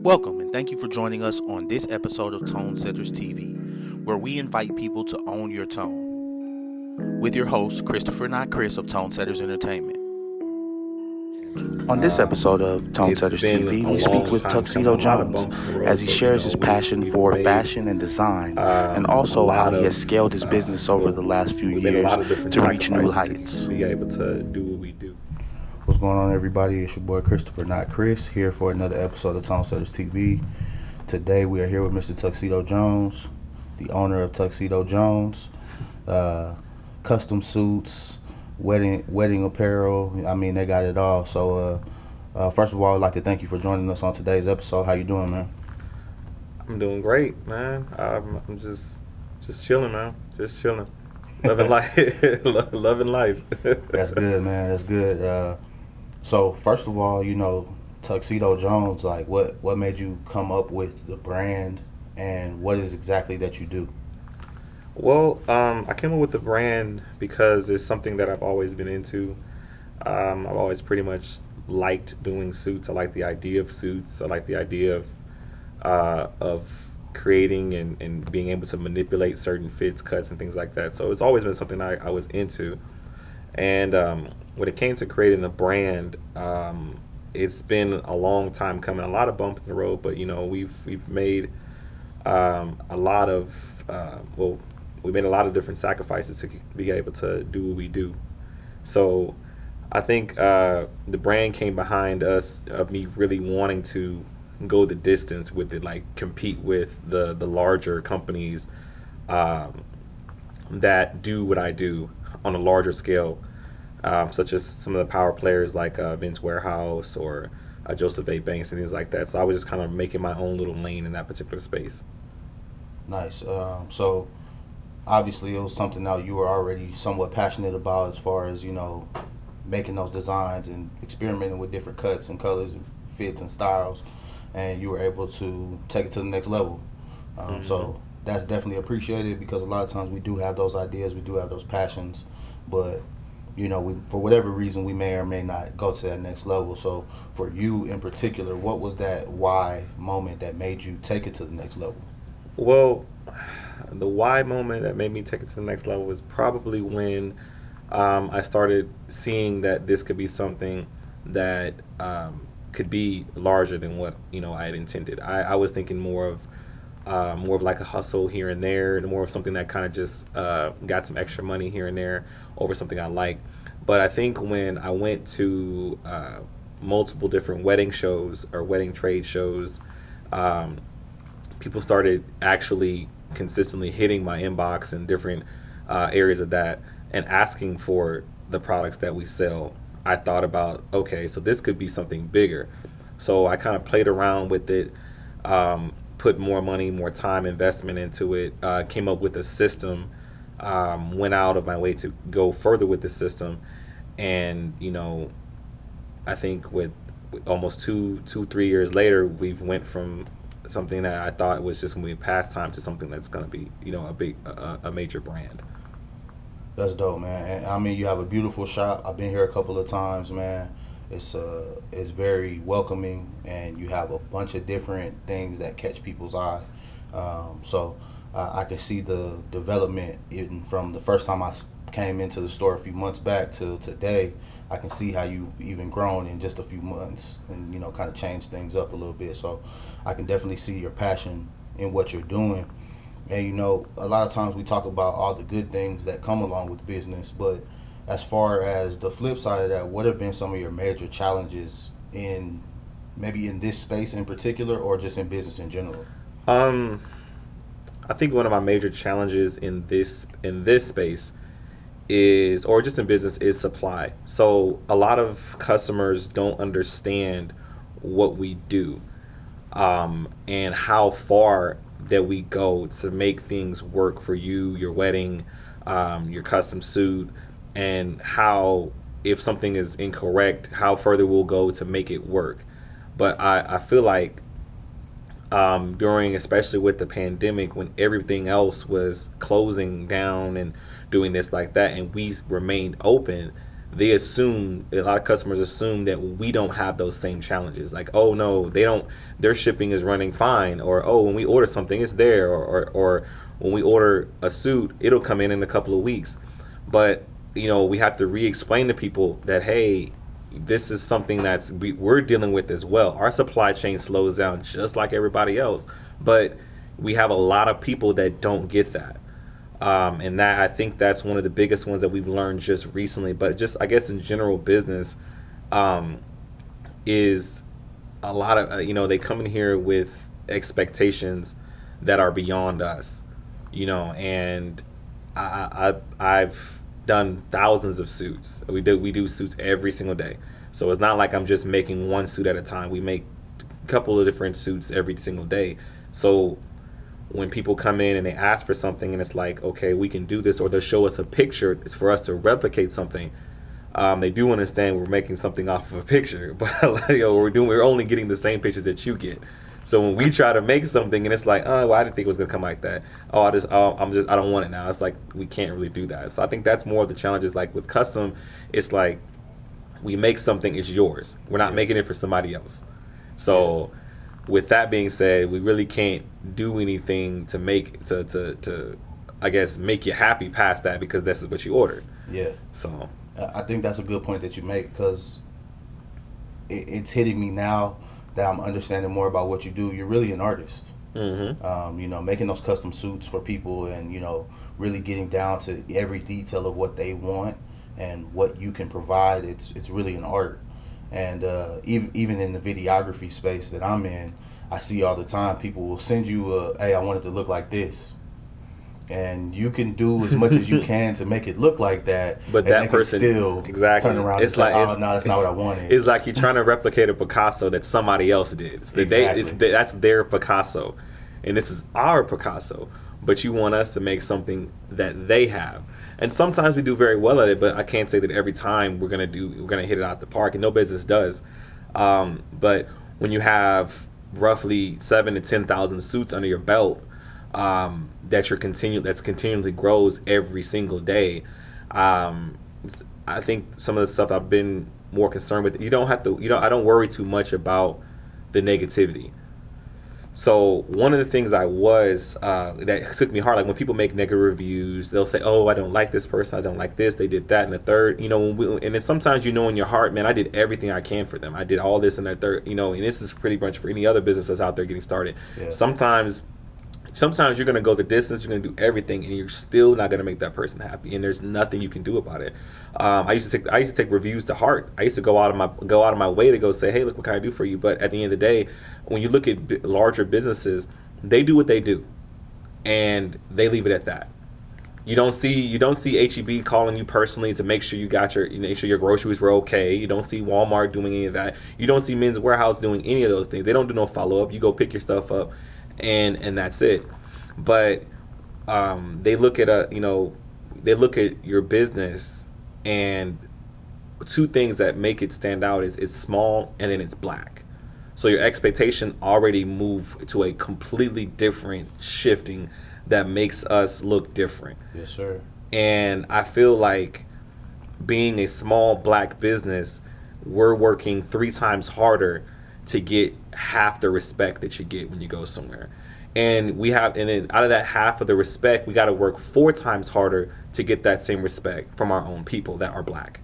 Welcome and thank you for joining us on this episode of Tone Setters TV, where we invite people to own your tone. With your host, Christopher, not Chris, of Tone Setters Entertainment. On this episode of Tone It's Setters been TV, a we speak long with time coming, Tuxedo a lot of Jones bumps in the road, as he but shares his passion for made fashion and design, and a also how lot he has of scaled his business over the last few we've made a years lot of different to reach new sacrifices heights. to be able to do what we do. What's going on, everybody? It's your boy Christopher, not Chris, here for another episode of Tone Setters TV. Today we are here with Mr. Tuxedo Jones, the owner of Tuxedo Jones, custom suits, wedding apparel. I mean, they got it all. So, first of all, I'd like to thank you for joining us on today's episode. How you doing, man? I'm doing great, man. I'm just chilling, man. Just chilling, loving life, loving life. That's good, man. That's good. So, first of all, Tuxedo Jones, like what made you come up with the brand, and what is exactly that you do? Well, I came up with the brand because it's something that I've always been into. I've always pretty much liked doing suits. I like the idea of suits. I like the idea of creating and being able to manipulate certain fits, cuts, and things like that. So it's always been something I was into. And when it came to creating the brand, it's been a long time coming. A lot of bumps in the road, but we've made a lot of we made a lot of different sacrifices to be able to do what we do. So I think the brand came behind us of me really wanting to go the distance with it, like compete with the larger companies that do what I do on a larger scale, such as some of the power players like Vince Warehouse or Joseph A. Banks and things like that. So I was just kind of making my own little lane in that particular space. Nice. So obviously it was something that you were already somewhat passionate about, as far as making those designs and experimenting with different cuts and colors and fits and styles, and you were able to take it to the next level. So that's definitely appreciated, because a lot of times we do have those ideas, we do have those passions, but we, for whatever reason, we may or may not go to that next level. So for you in particular, what was that why moment that made you take it to the next level? Well, the why moment that made me take it to the next level was probably when I started seeing that this could be something that could be larger than what I had intended. I was thinking more of like a hustle here and there, and more of something that kind of just got some extra money here and there over something I like. But I think when I went to multiple different wedding shows or wedding trade shows, people started actually consistently hitting my inbox in different areas of that and asking for the products that we sell. I thought about, okay, so this could be something bigger. So I kind of played around with it, put more money, more time, investment into it, came up with a system, went out of my way to go further with the system. And, I think with almost 3 years later, we've went from something that I thought was just going to be a pastime to something that's going to be, a major brand. That's dope, man. And I mean, you have a beautiful shop. I've been here a couple of times, man. It's very welcoming, and you have a bunch of different things that catch people's eye. So I can see the development from the first time I came into the store a few months back till today. I can see how you've even grown in just a few months, and kind of changed things up a little bit. So I can definitely see your passion in what you're doing. And a lot of times we talk about all the good things that come along with business, but as far as the flip side of that, what have been some of your major challenges in maybe in this space in particular, or just in business in general? I think one of my major challenges in this space is, or just in business, is supply. So a lot of customers don't understand what we do, and how far that we go to make things work for you, your wedding, your custom suit, and how, if something is incorrect, how further we'll go to make it work. But I feel like during, especially with the pandemic, when everything else was closing down and doing this like that, and we remained open, they assume, a lot of customers assume that we don't have those same challenges. Like, oh no, they don't, their shipping is running fine, or oh, when we order something, it's there, or when we order a suit, it'll come in a couple of weeks. But we have to re-explain to people that, hey, this is something we're dealing with as well. Our supply chain slows down just like everybody else, but we have a lot of people that don't get that. And that, I think that's one of the biggest ones that we've learned just recently. But just, I guess, in general business, um, is a lot of they come in here with expectations that are beyond us, and I've done thousands of suits. We do suits every single day, so it's not like I'm just making one suit at a time. We make a couple of different suits every single day. So when people come in and they ask for something and it's like, okay, we can do this, or they'll show us a picture, it's for us to replicate something. They do understand we're making something off of a picture, but we're only getting the same pictures that you get. So when we try to make something and it's like, oh, well, I didn't think it was gonna come like that. Oh, I don't want it now. It's like we can't really do that. So I think that's more of the challenges. Like with custom, it's like we make something, it's yours. We're not making it for somebody else. So with that being said, we really can't do anything to I guess make you happy past that, because this is what you ordered. Yeah. So I think that's a good point that you make, because it's hitting me now that I'm understanding more about what you do. You're really an artist. Making those custom suits for people, and really getting down to every detail of what they want and what you can provide. It's really an art. And even in the videography space that I'm in, I see all the time people will send you hey, I want it to look like this, and you can do as much as you can to make it look like that, but and that person still exactly turn around and say, oh no, that's not what I wanted. It's like you're trying to replicate a Picasso that somebody else did. That's their Picasso, and this is our Picasso, but you want us to make something that they have. And sometimes we do very well at it, but I can't say that every time we're gonna hit it out the park, and no business does. But when you have roughly 7,000 to 10,000 suits under your belt, that's continually grows every single day. I think some of the stuff I've been more concerned with, I don't worry too much about the negativity. So one of the things that took me hard, like when people make negative reviews, they'll say, "Oh, I don't like this person. I don't like this. They did that and the third." And then sometimes in your heart, man, I did everything I can for them. I did all this and the third. And this is pretty much for any other business that's out there getting started. Yeah. Sometimes you're gonna go the distance. You're gonna do everything, and you're still not gonna make that person happy. And there's nothing you can do about it. I used to take reviews to heart. I used to go out of my way to go say, "Hey, look, what can I do for you?" But at the end of the day, when you look at larger businesses, they do what they do, and they leave it at that. You don't see HEB calling you personally to make sure make sure your groceries were okay. You don't see Walmart doing any of that. You don't see Men's Warehouse doing any of those things. They don't do no follow up. You go pick your stuff up, and that's it. But they look at your business, and two things that make it stand out is it's small and then it's black. So your expectation already move to a completely different shifting that makes us look different. Yes, sir. And I feel like being a small black business, we're working 3 times harder to get half the respect that you get when you go somewhere. And then out of that half of the respect, we got to work 4 times harder to get that same respect from our own people that are black.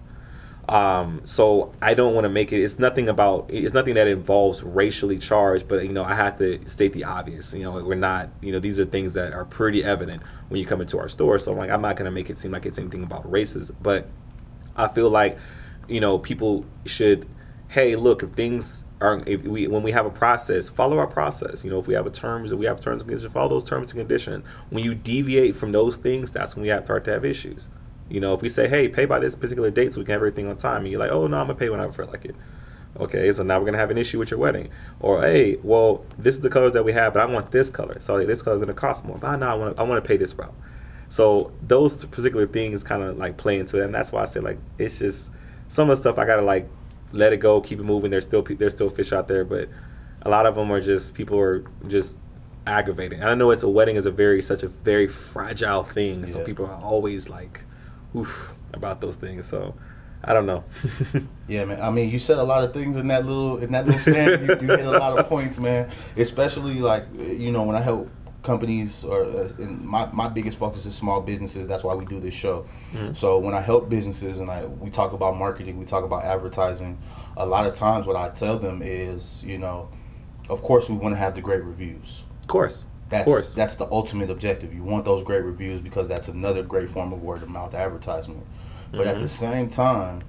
So I don't want to make it. It's nothing that involves racially charged, but I have to state the obvious. We're not. These are things that are pretty evident when you come into our store. So I'm not going to make it seem like it's anything about races, but I feel like people should. Hey, look, when we have a process, follow our process. If we have terms and conditions, follow those terms and conditions. When you deviate from those things, that's when we start to have issues. If we say, hey, pay by this particular date so we can have everything on time, and you're like, oh no, I'm gonna pay when I feel like it. Okay, so now we're gonna have an issue with your wedding. Or hey, well, this is the colors that we have, but I want this color, so this color is gonna cost more. But no, I want to pay this route. So those particular things kind of like play into it, and that's why I say like it's just some of the stuff I gotta like let it go, keep it moving. There's still fish out there, but a lot of them are just people are just aggravating. And I know a wedding is such a very fragile thing, so people are always like, oof, about those things. So I don't know. Yeah, man. I mean, you said a lot of things in that little span. You hit a lot of points, man. Especially like when I help companies or and my biggest focus is small businesses. That's why we do this show. Mm-hmm. So when I help businesses and we talk about marketing, we talk about advertising. A lot of times, what I tell them is, of course, we want to have the great reviews. Of course. That's the ultimate objective. You want those great reviews because that's another great form of word of mouth advertisement. But at the same time,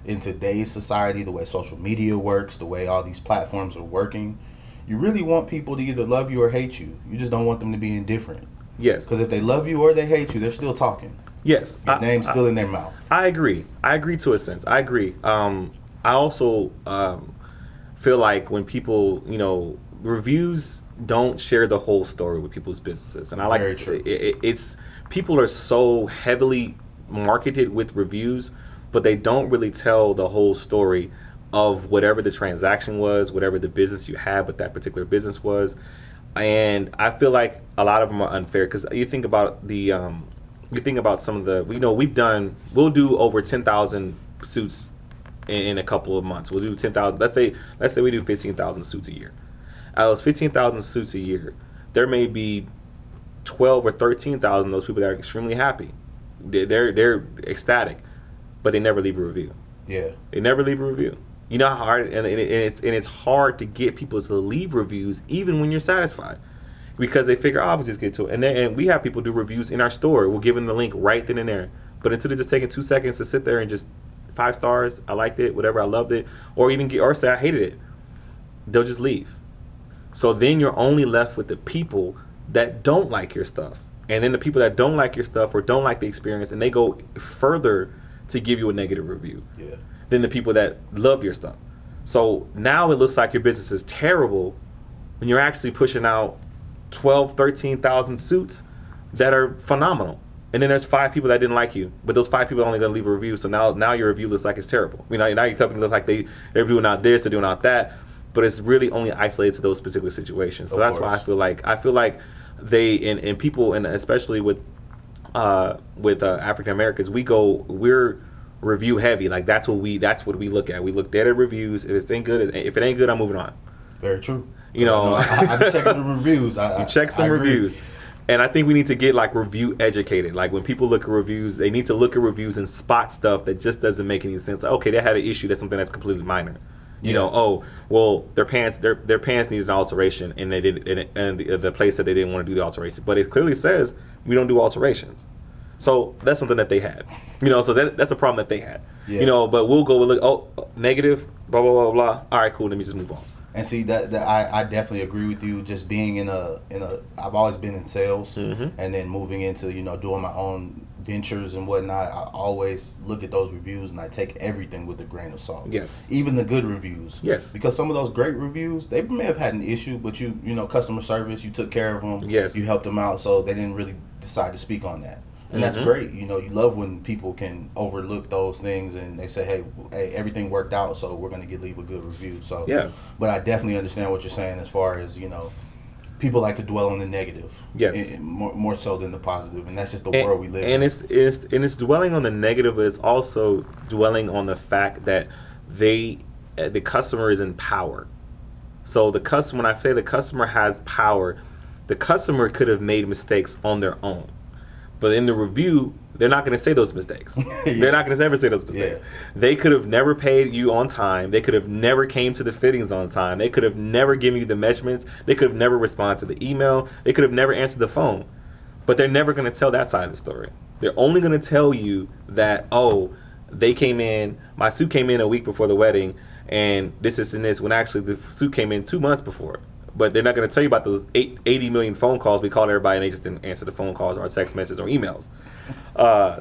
in today's society, the way social media works, the way all these platforms are working, you really want people to either love you or hate you. You just don't want them to be indifferent. Yes. Because if they love you or they hate you, they're still talking. Yes. Your name's still in their mouth. I agree. I agree to a sense. I agree. I also feel like when people, reviews don't share the whole story with people's businesses. And I like it's people are so heavily marketed with reviews, but they don't really tell the whole story of whatever the transaction was, whatever the business you had with that particular business was. And I feel like a lot of them are unfair because you think about some of the, we'll do over 10,000 suits in a couple of months. We'll do 10,000, let's say we do 15,000 suits a year. Out of those 15,000 suits a year, there may be 12 or 13,000 of those people that are extremely happy. They're ecstatic, but they never leave a review. Yeah. They never leave a review. You know how hard, and it's hard to get people to leave reviews even when you're satisfied, because they figure, I'll just get to it. And we have people do reviews in our store. We'll give them the link right then and there. But instead of just taking 2 seconds to sit there and just 5 stars, I liked it, whatever, I loved it, or say I hated it, they'll just leave. So then you're only left with the people that don't like your stuff. And then the people that don't like your stuff or don't like the experience, and they go further to give you a negative review than the people that love your stuff. So now it looks like your business is terrible when you're actually pushing out 12, 13,000 suits that are phenomenal. And then there's 5 people that didn't like you, but those 5 people are only going to leave a review. So now your review looks like it's terrible. Now your company looks like they're doing out this, they're doing out that, but it's really only isolated to those particular situations. So that's why I feel like they and people, and especially with African Americans, we're review heavy. Like that's what we look at. We look dead at reviews. If it ain't good, I'm moving on. Very true. I've been checking the reviews. Check some reviews. And I think we need to get like review educated. Like when people look at reviews, they need to look at reviews and spot stuff that just doesn't make any sense. Okay, they had an issue. That's something that's completely minor. Their pants needed an alteration, and they did, and the place said they didn't want to do the alteration. But it clearly says we don't do alterations. So that's something that they had. So that's a problem that they had. Yeah. But we'll go with negative, blah blah blah blah. All right, cool. Let me just move on. And see that I definitely agree with you. Just being in a I've always been in sales, and then moving into doing my own ventures and whatnot. I always look at those reviews and I take everything with a grain of salt. Yes. Even the good reviews. Yes. Because some of those great reviews, they may have had an issue, but customer service, you took care of them. Yes. You helped them out, so they didn't really decide to speak on that. And that's great. You love when people can overlook those things and they say, hey, everything worked out, so we're going to leave a good review. So, yeah. But I definitely understand what you're saying as far as, people like to dwell on the negative. Yes. More so than the positive. And that's just the world we live in. And it's dwelling on the negative, but it's also dwelling on the fact that the customer is in power. So when I say the customer has power, the customer could have made mistakes on their own. But in the review, they're not going to say those mistakes. Yeah. They're not going to ever say those mistakes. Yeah. They could have never paid you on time. They could have never came to the fittings on time. They could have never given you the measurements. They could have never responded to the email. They could have never answered the phone. But they're never going to tell that side of the story. They're only going to tell you that, they came in, my suit came in a week before the wedding, and this and this, when actually the suit came in 2 months before. But they're not going to tell you about those 80 million phone calls we called everybody and they just didn't answer the phone calls or text messages or emails.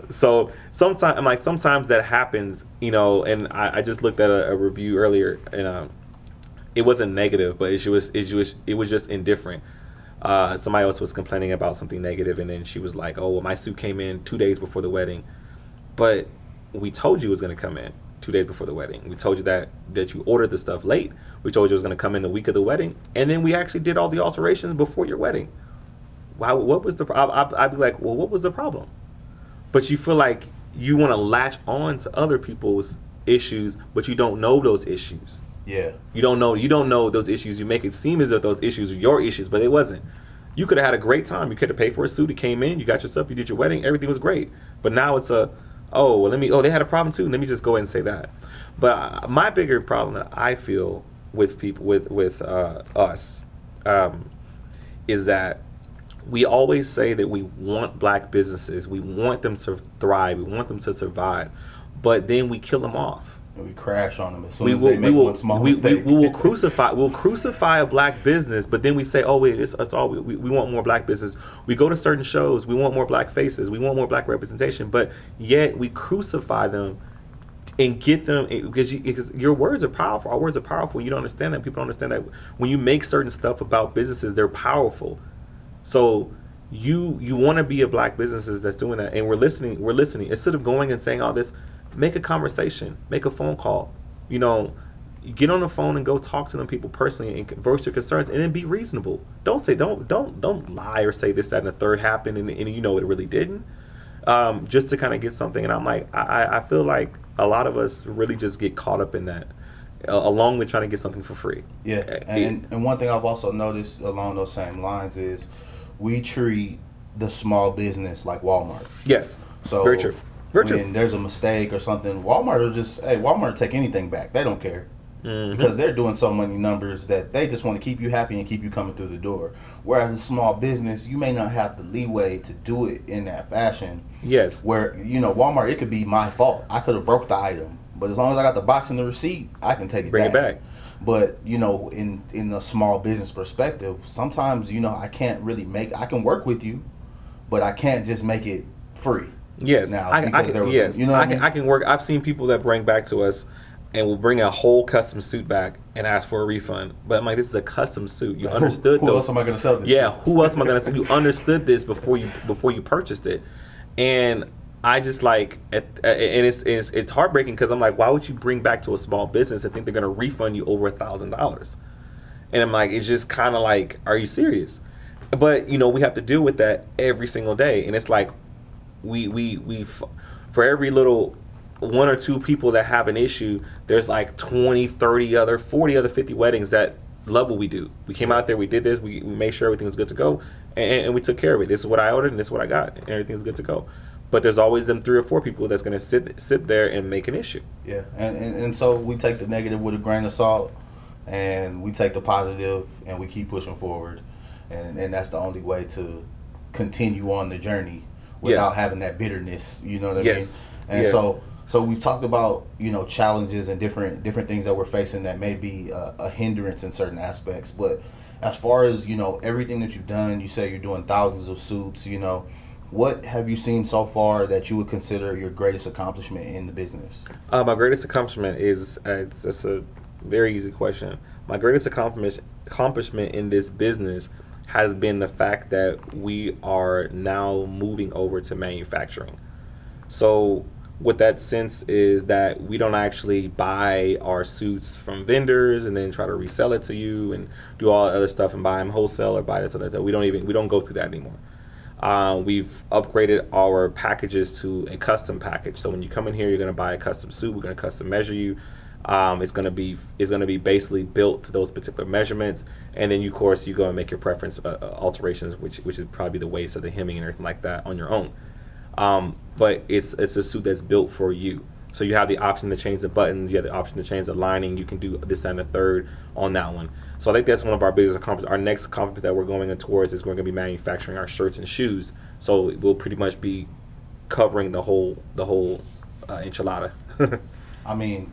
So sometimes that happens, and I just looked at a review earlier and it wasn't negative, but it was just indifferent. Somebody else was complaining about something negative, and then she was like, my suit came in 2 days before the wedding, but we told you it was going to come in 2 days before the wedding. We told you that you ordered the stuff late. We told you it was going to come in the week of the wedding, and then we actually did all the alterations before your wedding. Wow, what was the? I'd be like, well, what was the problem? But you feel like you want to latch on to other people's issues, but you don't know those issues. Yeah. You don't know those issues. You make it seem as if those issues are your issues, but it wasn't. You could have had a great time. You could have paid for a suit. It came in. You got yourself. You did your wedding. Everything was great. But now it's oh, well, they had a problem too. Let me just go ahead and say that. But my bigger problem that I feel with people with us is that we always say that we want black businesses. We want them to thrive. We want them to survive. But then we kill them off. And we crash on them as soon as they make one small mistake. We'll crucify a black business, but then we say, oh wait, it's all we want more black business. We go to certain shows, we want more black faces, we want more black representation, but yet we crucify them and get them because your words are powerful. Our words are powerful. You don't understand that. People don't understand that when you make certain stuff about businesses, they're powerful. So you want to be a black businesses that's doing that, and we're listening. Instead of going and saying all this, make a conversation, make a phone call. Get on the phone and go talk to them people personally and voice your concerns, and then be reasonable. Don't lie or say this, that, and the third happened, and it really didn't. Just to kind of get something, and I'm like, I feel like a lot of us really just get caught up in that, along with trying to get something for free. Yeah, and one thing I've also noticed along those same lines is we treat the small business like Walmart. Yes. So very true. When there's a mistake or something, Walmart will take anything back. They don't care. Mm-hmm. Because they're doing so many numbers that they just want to keep you happy and keep you coming through the door. Whereas a small business, you may not have the leeway to do it in that fashion. Yes. Where, Walmart, it could be my fault. I could have broke the item. But as long as I got the box and the receipt, I can take it Bring back. it back. But, in a small business perspective, sometimes, I can't really I can work with you, but I can't just make it free. Yes. Now, I can work. I've seen people that bring back to us and will bring a whole custom suit back and ask for a refund. But I'm like, this is a custom suit. You understood. Who else am I going to sell this to? Yeah, who else am I going to sell? You understood this before you purchased it. And I just like, and it's heartbreaking because I'm like, why would you bring back to a small business and think they're going to refund you over $1,000? And I'm like, it's just kind of like, are you serious? But, we have to deal with that every single day. And it's like, we for every little one or two people that have an issue, there's like 20, 30 other, 40 other, 50 weddings that love what we do. We came out there, we did this, we made sure everything was good to go, and we took care of it. This is what I ordered and this is what I got, and everything's good to go. But there's always them 3 or 4 people that's going to sit there and make an issue. Yeah, and so we take the negative with a grain of salt, and we take the positive, and we keep pushing forward. And that's the only way to continue on the journey without having that bitterness, you know what I mean? And so we've talked about, challenges and different things that we're facing that may be a hindrance in certain aspects. But as far as, everything that you've done, you say you're doing thousands of suits, what have you seen so far that you would consider your greatest accomplishment in the business? My greatest accomplishment is, it's a very easy question. My greatest accomplishment in this business has been the fact that we are now moving over to manufacturing. So what that sense is that we don't actually buy our suits from vendors and then try to resell it to you and do all the other stuff and buy them wholesale or buy this or that. We don't go through that anymore. We've upgraded our packages to a custom package. So when you come in here, you're going to buy a custom suit. We're going to custom measure you. It's going to be basically built to those particular measurements, and then of course you go and make your preference alterations, which is probably the waist or the hemming and everything like that on your own. But it's a suit that's built for you. So you have the option to change the buttons, you have the option to change the lining, you can do this and the third on that one. So I think that's one of our biggest accomplishments. Our next accomplishment that we're going towards is we're going to be manufacturing our shirts and shoes. So we'll pretty much be covering the whole enchilada. I mean,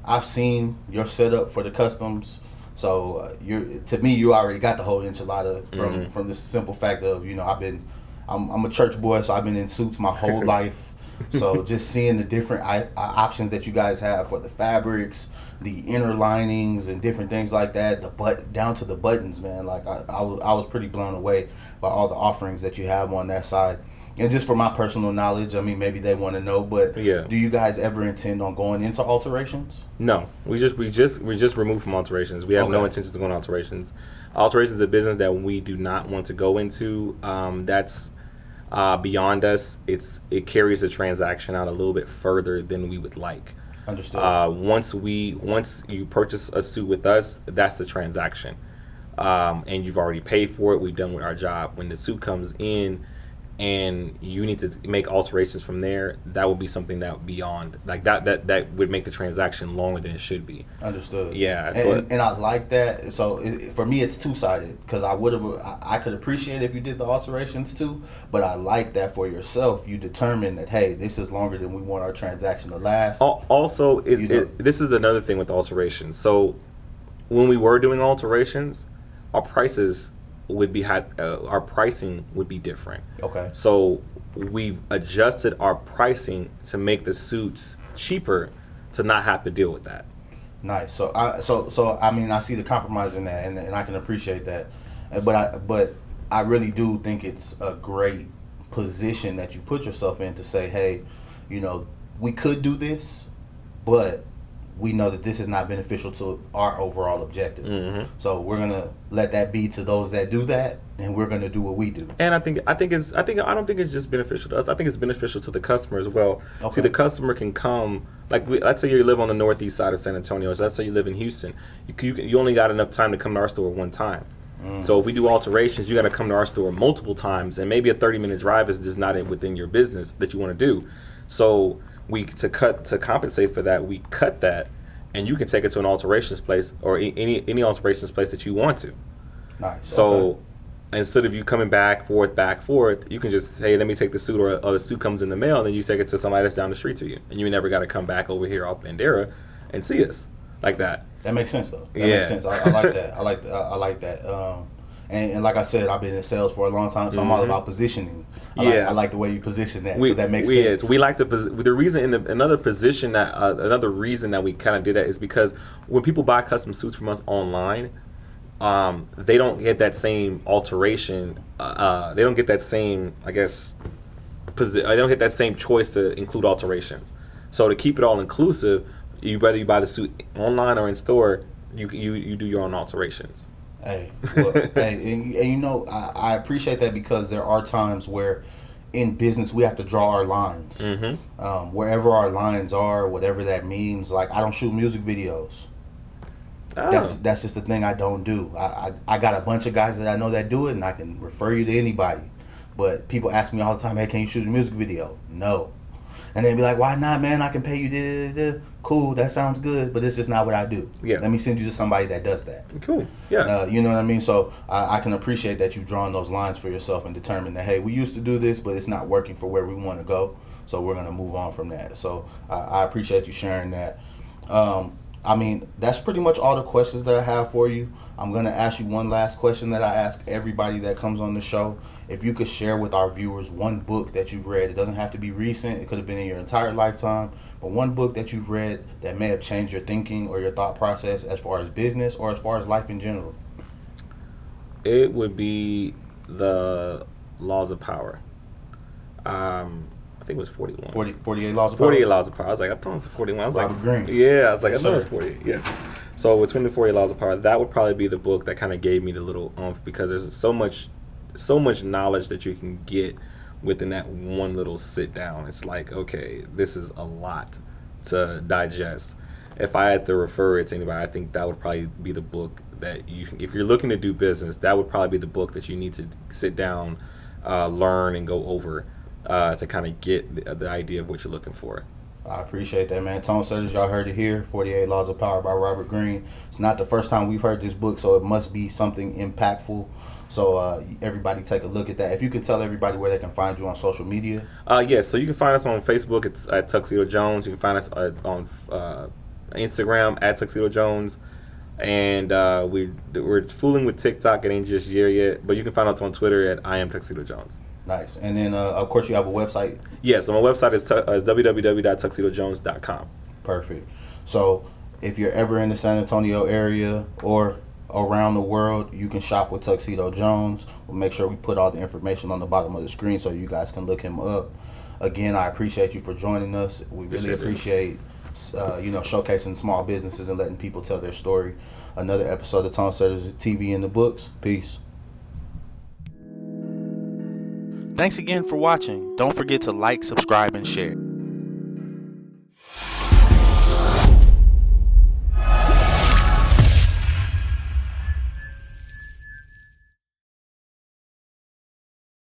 I've seen your setup for the customs, so you already got the whole enchilada from the simple fact of I'm a church boy, so I've been in suits my whole life. So just seeing the different options that you guys have for the fabrics, the inner linings, and different things like that, down to the buttons, man. Like I was pretty blown away by all the offerings that you have on that side. And just for my personal knowledge, I mean, maybe they want to know, but do you guys ever intend on going into alterations? No, we just removed from alterations. We have no intentions of going to alterations. Alterations is a business that we do not want to go into. That's beyond us, it carries the transaction out a little bit further than we would like. Understood. Once you purchase a suit with us, that's the transaction, and you've already paid for it. We've done with our job. When the suit comes in, and you need to make alterations from there, that would be something that beyond like that would make the transaction longer than it should be. Understood. Yeah, And I like that. So for me, it's two sided because I could appreciate if you did the alterations too, but I like that for yourself. You determine that hey, this is longer than we want our transaction to last. Also, You know, this is another thing with alterations. So when we were doing alterations, our prices would be high, our pricing would be different. okay, So we've adjusted our pricing to make the suits cheaper to not have to deal with that. nice. So I mean, I see the compromise in that, and I can appreciate that. But I really do think it's a great position that you put yourself in to say, hey, you know, we could do this, but we know that this is not beneficial to our overall objective. Mm-hmm. So we're gonna let that be to those that do that, and we're gonna do what we do. And I don't think it's just beneficial to us. I think it's beneficial to the customer as well. Okay. See, the customer can come. Like, let's say you live on the northeast side of San Antonio. So let's say you live in Houston. You only got enough time to come to our store one time. So if we do alterations, you got to come to our store multiple times, and maybe a 30-minute drive is just not within your business that you want to do. So to compensate for that, we cut that, and you can take it to an alterations place or any alterations place that you want to. Nice. So Okay. instead of you coming back forth, you can just, hey, let me take the suit, or the suit comes in the mail, and then you take it to somebody that's down the street to you, and you never got to come back over here off Bandera and see us like that. That makes sense though. That Yeah. makes sense. I like that. I like that. And like I said, I've been in sales for a long time, so I'm all about positioning. I like the way you position that. That makes sense. We like the reason another reason that we kind of do that is because when people buy custom suits from us online, they don't get that same alteration. They don't get that same, I guess, they don't get that same choice to include alterations. So to keep it all inclusive, whether you buy the suit online or in store, you do your own alterations. Hey, well, hey, and you know, I appreciate that because there are times where in business we have to draw our lines. Mm-hmm. Wherever our lines are, whatever that means. Like I don't shoot music videos. Oh. That's just the thing I don't do. I got a bunch of guys that I know that do it, and I can refer you to anybody. But people ask me all the time, hey, can you shoot a music video? No. And they'd be like, why not, man? I can pay you. Cool, that sounds good, but it's just not what I do. Yeah. Let me send you to somebody that does that. Cool. Yeah. You know what I mean? So I can appreciate that you've drawn those lines for yourself and determined that, hey, we used to do this, but it's not working for where we want to go. So we're going to move on from that. So I appreciate you sharing that. I mean, that's pretty much all the questions that I have for you. I'm going to ask you one last question that I ask everybody that comes on the show. If you could share with our viewers one book that you've read, it doesn't have to be recent, it could have been in your entire lifetime, but one book that you've read that may have changed your thinking or your thought process as far as business or as far as life in general. It would be The Laws of Power. I think it was 41. 48 Laws of Power? 48 Laws of Power. I was like, I thought it was 41. I was Robert like, Greene. Yeah, I was like, Yes, I thought it sir. was 48. Yes. So between the 48 Laws of Power, that would probably be the book that kind of gave me the little oomph because there's so much knowledge that you can get within that one little sit down. It's like, okay, this is a lot to digest. If I had to refer it to anybody, I think that would probably be the book that you can, if you're looking to do business, that would probably be the book that you need to sit down, learn, and go over to kind of get the idea of what you're looking for. I appreciate that, man. Tone Setters, y'all heard it here. 48 Laws of Power by Robert Greene. It's not the first time we've heard this book, so it must be something impactful. So everybody take a look at that. If you could tell everybody where they can find you on social media. Yes, so you can find us on Facebook. It's at Tuxedo Jones. You can find us on Instagram at Tuxedo Jones. And we're fooling with TikTok. It ain't just yet, but you can find us on Twitter at I am Tuxedo Jones. Nice. And then, of course, you have a website. Yes, so my website is www.tuxedojones.com. Perfect. So if you're ever in the San Antonio area or around the world, you can shop with Tuxedo Jones. We'll make sure we put all the information on the bottom of the screen so you guys can look him up. Again, I appreciate you for joining us. We really appreciate showcasing small businesses and letting people tell their story. Another episode of Tone Setters TV in the books. Peace. Thanks again for watching. Don't forget to like, subscribe, and share.